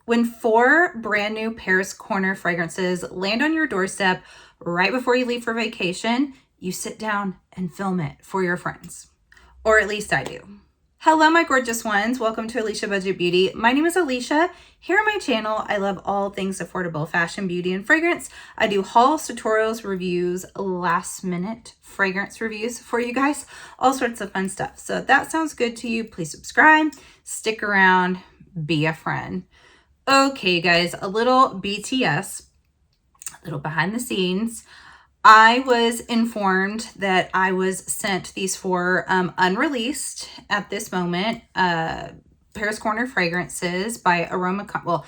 When 4 brand new Paris Corner fragrances land on your doorstep right before you leave for vacation, you sit down and film it for your friends. Or at least I do. Hello, my gorgeous ones. Welcome to Aleisha Budget Beauty. My name is Aleisha. Here on my channel, I love all things affordable fashion, beauty, and fragrance. I do hauls, tutorials, reviews, last minute fragrance reviews for you guys, all sorts of fun stuff. So if that sounds good to you, please subscribe, stick around, be a friend. Okay, guys, a little BTS, a little behind the scenes. I was informed that I was sent these 4 unreleased at this moment Paris Corner fragrances by Aroma, well,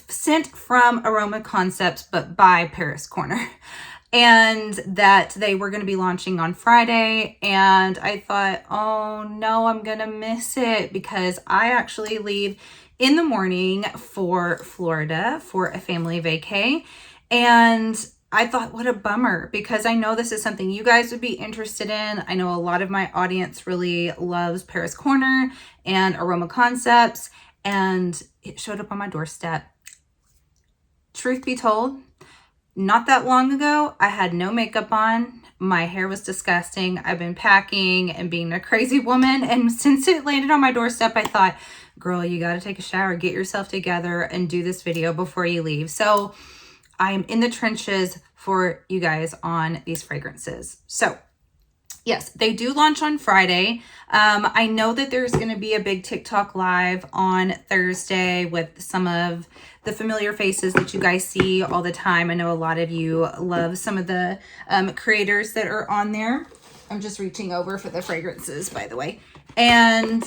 sent from Aroma Concepts, but by Paris Corner, and that they were going to be launching on Friday. And I thought, oh no, I'm going to miss it because I actually leave in the morning for Florida for a family vacay. And I thought, what a bummer, because I know this is something you guys would be interested in. I know a lot of my audience really loves Paris Corner and Aroma Concepts, and it showed up on my doorstep. Truth be told, not that long ago, I had no makeup on. My hair was disgusting. I've been packing and being a crazy woman. And since it landed on my doorstep, I thought, girl, you got to take a shower, get yourself together, and do this video before you leave. So I'm in the trenches for you guys on these fragrances. So yes, they do launch on Friday. I know that there's going to be a big TikTok live on Thursday with some of the familiar faces that you guys see all the time. I know a lot of you love some of the creators that are on there. I'm just reaching over for the fragrances, by the way. And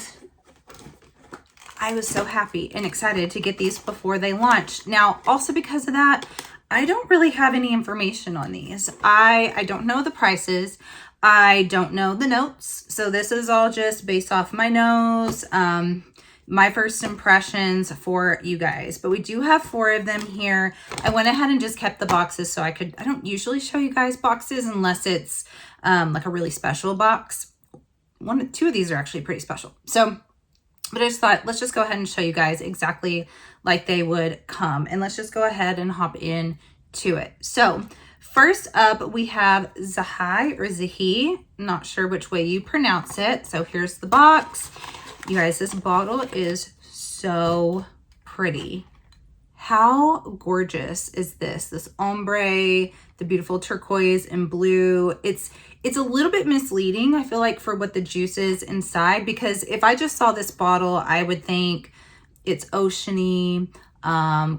I was so happy and excited to get these before they launch. Now, also because of that, I don't really have any information on these. I don't know the prices. I don't know the notes. So this is all just based off my nose, my first impressions for you guys. But we do have 4 of them here. I went ahead and just kept the boxes so I don't usually show you guys boxes unless it's like a really special box. 2 of these are actually pretty special. So, but I just thought, let's just go ahead and show you guys exactly like they would come. And let's just go ahead and hop in to it. So first up, we have Zahi or Zahi. Not sure which way you pronounce it. So here's the box. You guys, this bottle is so pretty. How gorgeous is this? This ombre, the beautiful turquoise and blue. It's a little bit misleading, I feel like, for what the juice is inside, because if I just saw this bottle, I would think it's oceany,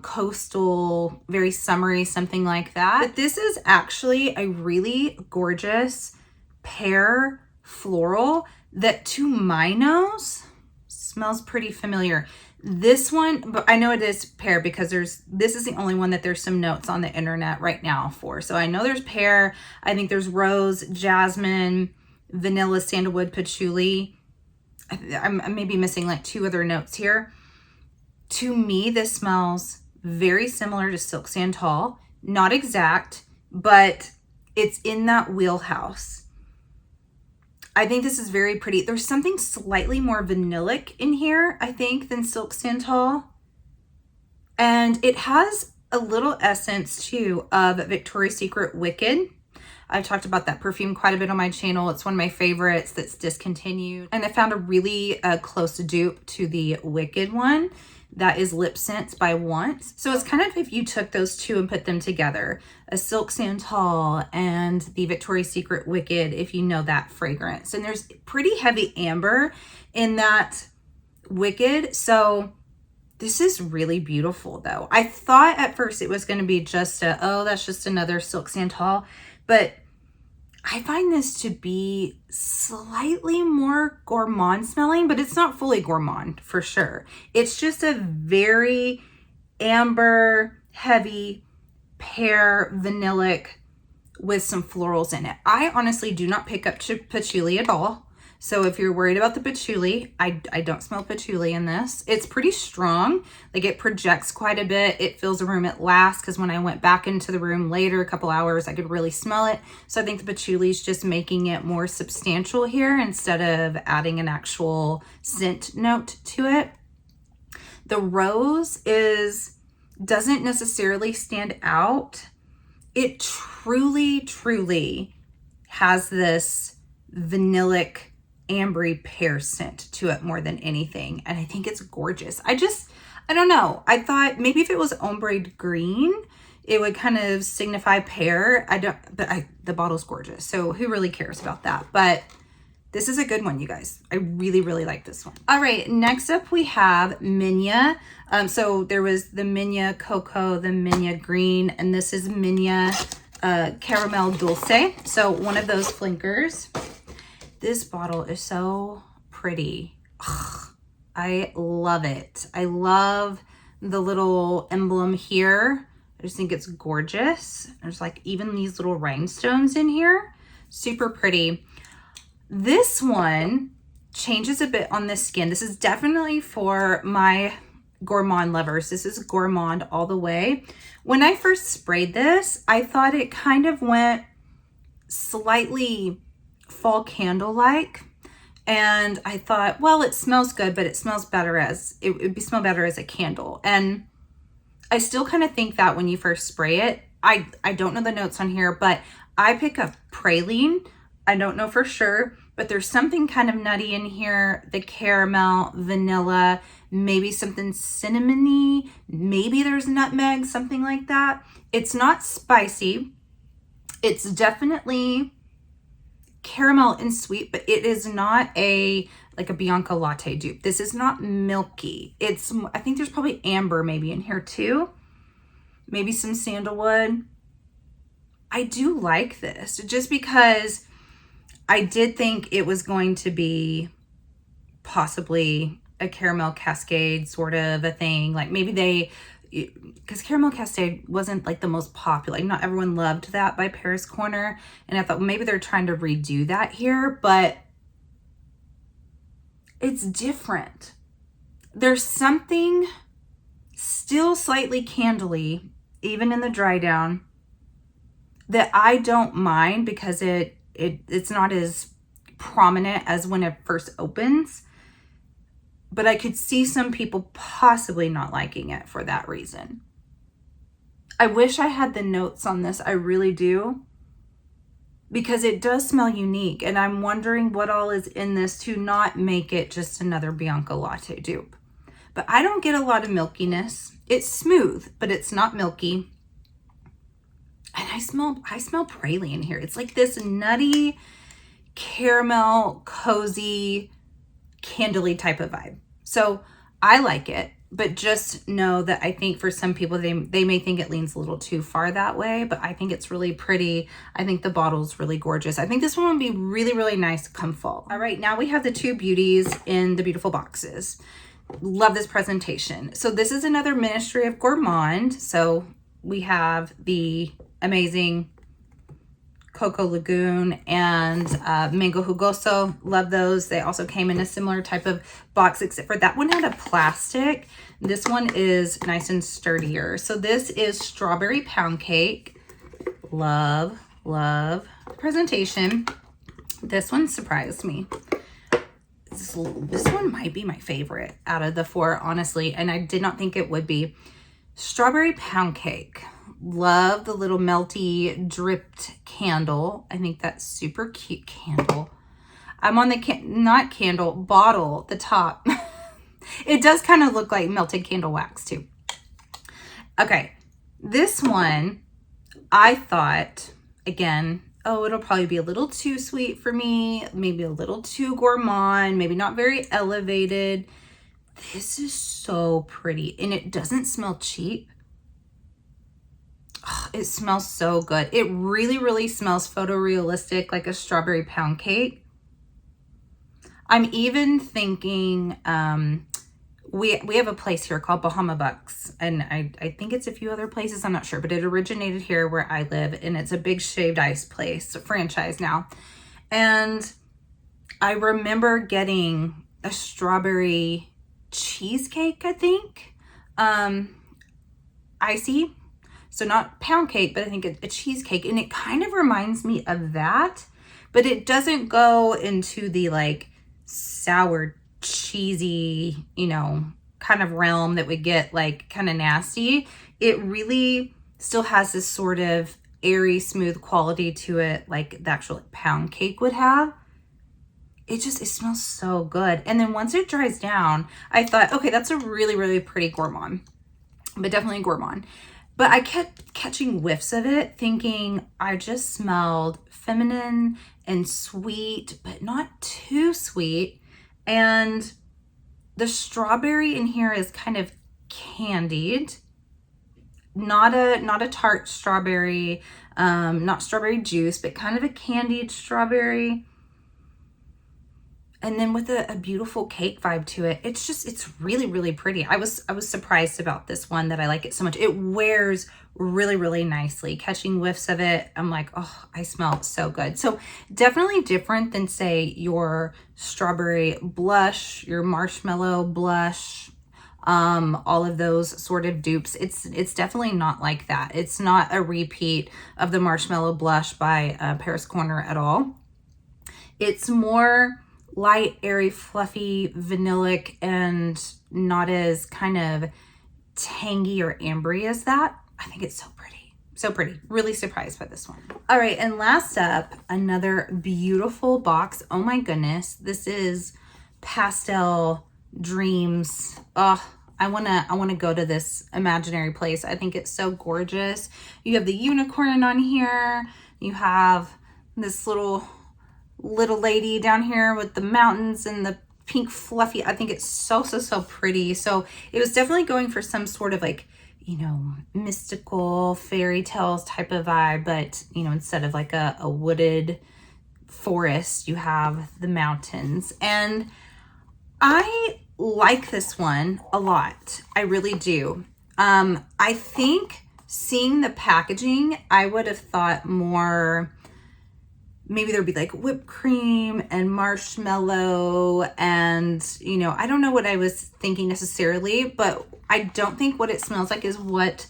coastal, very summery, something like that. But this is actually a really gorgeous pear floral that to my nose smells pretty familiar. This one, but I know it is pear because this is the only one that there's some notes on the internet right now for. So I know there's pear. I think there's rose, jasmine, vanilla, sandalwood, patchouli. I'm maybe missing like 2 other notes here. To me, this smells very similar to Silk Santal. Not exact, but it's in that wheelhouse. I think this is very pretty. There's something slightly more vanillic in here, I think, than Silk Santal. And it has a little essence, too, of Victoria's Secret Wicked. I've talked about that perfume quite a bit on my channel. It's one of my favorites that's discontinued. And I found a really close dupe to the Wicked one. That is Lip Scents by Once. So it's kind of if you took those 2 and put them together, a Silk Santal and the Victoria's Secret Wicked, if you know that fragrance. And there's pretty heavy amber in that Wicked. So this is really beautiful though. I thought at first it was going to be just oh, that's just another Silk Santal, but I find this to be slightly more gourmand smelling, but it's not fully gourmand for sure. It's just a very amber, heavy, pear, vanillic with some florals in it. I honestly do not pick up patchouli at all. So if you're worried about the patchouli, I don't smell patchouli in this. It's pretty strong. Like it projects quite a bit. It fills the room at last because when I went back into the room later, a couple hours, I could really smell it. So I think the patchouli is just making it more substantial here instead of adding an actual scent note to it. The rose doesn't necessarily stand out. It truly, truly has this vanillic ambery pear scent to it more than anything. And I think it's gorgeous. I don't know. I thought maybe if it was ombre green, it would kind of signify pear. The bottle's gorgeous. So who really cares about that? But this is a good one, you guys. I really, really like this one. All right, next up we have Minya. So there was the Minya Cocoa, the Minya Green, and this is Minya Caramel Dulce. So one of those flankers. This bottle is so pretty. Ugh, I love it. I love the little emblem here. I just think it's gorgeous. There's like even these little rhinestones in here. Super pretty. This one changes a bit on the skin. This is definitely for my Gourmand lovers. This is Gourmand all the way. When I first sprayed this, I thought it kind of went slightly fall candle-like. And I thought, well, it smells good, but it smells better as, it would smell better as a candle. And I still kind of think that when you first spray it. I don't know the notes on here, but I pick up praline. I don't know for sure, but there's something kind of nutty in here. The caramel, vanilla, maybe something cinnamony, maybe there's nutmeg, something like that. It's not spicy. It's definitely caramel and sweet, but it is not like a Bianca latte dupe. This is not milky. I think there's probably amber maybe in here too. Maybe some sandalwood. I do like this just because I did think it was going to be possibly a caramel cascade sort of a thing. Like maybe because caramel cascade wasn't like the most popular. Like not everyone loved that by Paris Corner. And I thought, well, maybe they're trying to redo that here, but it's different. There's something still slightly candly, even in the dry down, that I don't mind because it's not as prominent as when it first opens, but I could see some people possibly not liking it for that reason. I wish I had the notes on this. I really do, because it does smell unique, and I'm wondering what all is in this to not make it just another Bianca latte dupe. But I don't get a lot of milkiness. It's smooth, but it's not milky. And I smell praline here. It's like this nutty, caramel, cozy, candly type of vibe. So I like it, but just know that I think for some people, they may think it leans a little too far that way, but I think it's really pretty. I think the bottle's really gorgeous. I think this one would be really, really nice come fall. All right, now we have the two beauties in the beautiful boxes. Love this presentation. So this is another Ministry of Gourmand. So we have the amazing Coco Lagoon and Mango Jugoso. Love those. They also came in a similar type of box, except for that one had a plastic. This one is nice and sturdier. So this is Strawberry Pound Cake. Love, love presentation. This one surprised me. This one might be my favorite out of the four, honestly, and I did not think it would be. Strawberry Pound Cake. Love the little melty dripped candle. I think that's super cute candle. I'm on the not candle, bottle, the top. It does kind of look like melted candle wax too. Okay, this one, I thought, again, oh, it'll probably be a little too sweet for me, maybe a little too gourmand, maybe not very elevated. This is so pretty, and it doesn't smell cheap. Oh, it smells so good. It really, really smells photorealistic, like a strawberry pound cake. I'm even thinking, we have a place here called Bahama Bucks, and I think it's a few other places, I'm not sure, but it originated here where I live, and it's a big shaved ice place, a franchise now. And I remember getting a strawberry cheesecake, I think, icy. So not pound cake, but I think a cheesecake. And it kind of reminds me of that, but it doesn't go into the like sour, cheesy, you know, kind of realm that would get like kind of nasty, it really still has this sort of airy, smooth quality to it, like the actual pound cake would have. It smells so good. And then once it dries down, I thought, okay, that's a really, really pretty Gourmand, but definitely Gourmand. But I kept catching whiffs of it, thinking I just smelled feminine and sweet, but not too sweet. And the strawberry in here is kind of candied, not a tart strawberry, not strawberry juice, but kind of a candied strawberry. And then with a beautiful cake vibe to it. It's really, really pretty. I was surprised about this one, that I like it so much. It wears really, really nicely. Catching whiffs of it, I'm like, oh, I smell so good. So definitely different than, say, your strawberry blush, your marshmallow blush, all of those sort of dupes. It's definitely not like that. It's not a repeat of the marshmallow blush by Paris Corner at all. It's more light, airy, fluffy, vanillic, and not as kind of tangy or ambery as that. I think it's so pretty. So pretty. Really surprised by this one. All right, and last up, another beautiful box. Oh my goodness. This is Pastel Dreams. Oh, I wanna go to this imaginary place. I think it's so gorgeous. You have the unicorn on here. You have this little lady down here with the mountains and the pink fluffy. I think it's so pretty. So it was definitely going for some sort of like, you know, mystical fairy tales type of vibe, but you know, instead of like a wooded forest, you have the mountains. And I like this one a lot. I really do. I think seeing the packaging, I would have thought more, maybe there'd be like whipped cream and marshmallow and, you know, I don't know what I was thinking necessarily, but I don't think what it smells like is what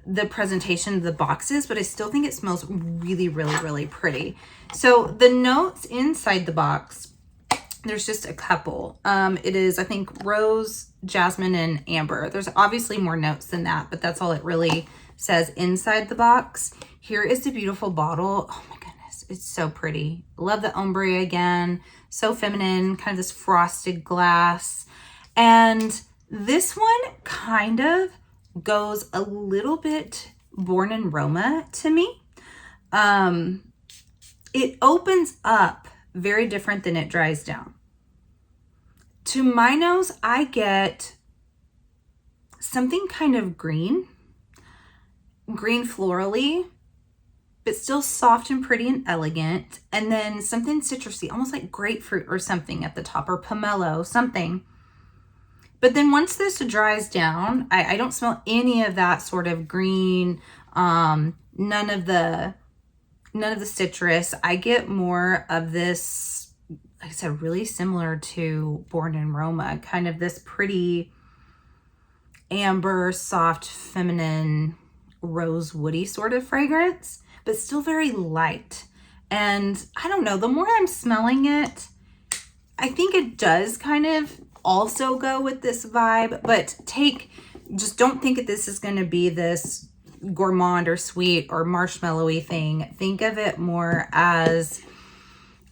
the presentation of the box is, but I still think it smells really, really, really pretty. So the notes inside the box, there's just a couple. It is, I think, rose, jasmine, and amber. There's obviously more notes than that, but that's all it really says inside the box. Here is the beautiful bottle. Oh my goodness, it's so pretty. Love the ombre again. So feminine, kind of this frosted glass. And this one kind of goes a little bit Born in Roma to me. It opens up very different than it dries down. To my nose, I get something kind of green florally, but still soft and pretty and elegant. And then something citrusy, almost like grapefruit or something at the top, or pomelo, something. But then once this dries down, I don't smell any of that sort of green, none of the citrus. I get more of this, like I said, really similar to Born in Roma, kind of this pretty amber, soft, feminine, rose woody sort of fragrance, but still very light. And I don't know, the more I'm smelling it, I think it does kind of also go with this vibe, but just don't think that this is going to be this gourmand or sweet or marshmallowy thing. Think of it more as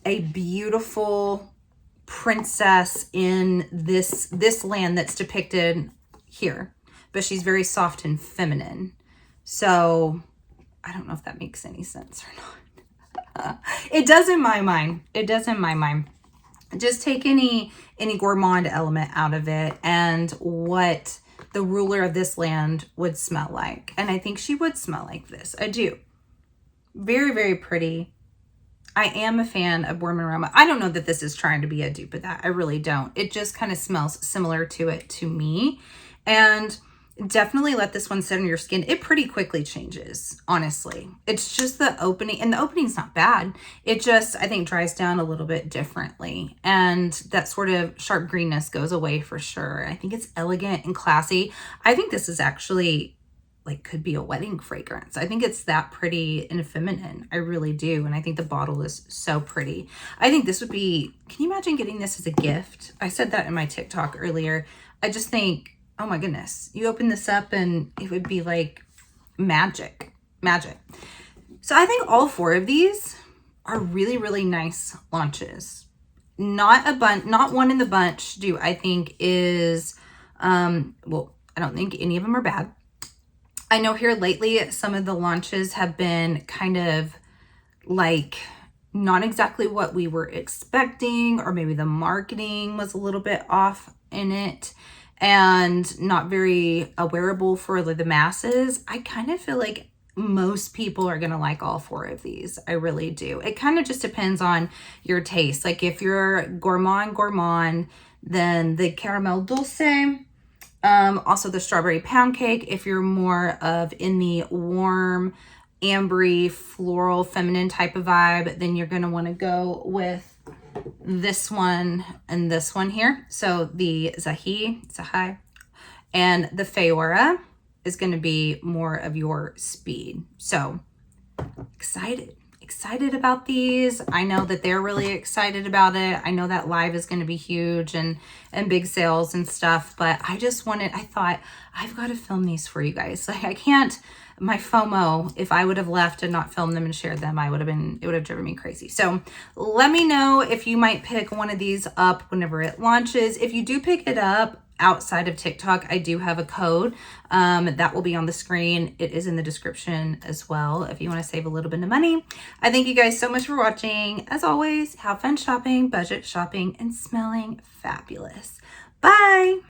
a beautiful princess in this land that's depicted here, but she's very soft and feminine. So I don't know if that makes any sense or not. It does in my mind. It does in my mind. Just take any gourmand element out of it and what the ruler of this land would smell like. And I think she would smell like this. I do. Very, very pretty. I am a fan of Born in Roma. I don't know that this is trying to be a dupe of that. I really don't. It just kind of smells similar to it to me. And definitely let this one sit on your skin. It pretty quickly changes, honestly. It's just the opening, and the opening's not bad. It just, I think, dries down a little bit differently. And that sort of sharp greenness goes away for sure. I think it's elegant and classy. I think this is actually, like, could be a wedding fragrance. I think it's that pretty and feminine. I really do. And I think the bottle is so pretty. I think this would be, can you imagine getting this as a gift? I said that in my TikTok earlier. I just think oh my goodness, you open this up and it would be like magic. So I think all 4 of these are really, really nice launches. Not one in the bunch I think is, well, I don't think any of them are bad. I know here lately, some of the launches have been kind of like not exactly what we were expecting, or maybe the marketing was a little bit off in it and not very wearable for the masses. I kind of feel like most people are going to like all 4 of these. I really do. It kind of just depends on your taste. Like if you're gourmand, then the caramel dulce, also the strawberry pound cake. If you're more of in the warm, ambery, floral, feminine type of vibe, then you're going to want to go with this one and this one here. So the Zahi, and the Fayora is going to be more of your speed. So excited about these. I know that they're really excited about it. I know that live is going to be huge and big sales and stuff, but I thought I've got to film these for you guys. Like I can't, my FOMO, if I would have left and not filmed them and shared them, it would have driven me crazy. So let me know if you might pick one of these up whenever it launches. If you do pick it up outside of TikTok, I do have a code that will be on the screen. It is in the description as well if you want to save a little bit of money. I thank you guys so much for watching. As always, have fun shopping, budget shopping, and smelling fabulous. Bye.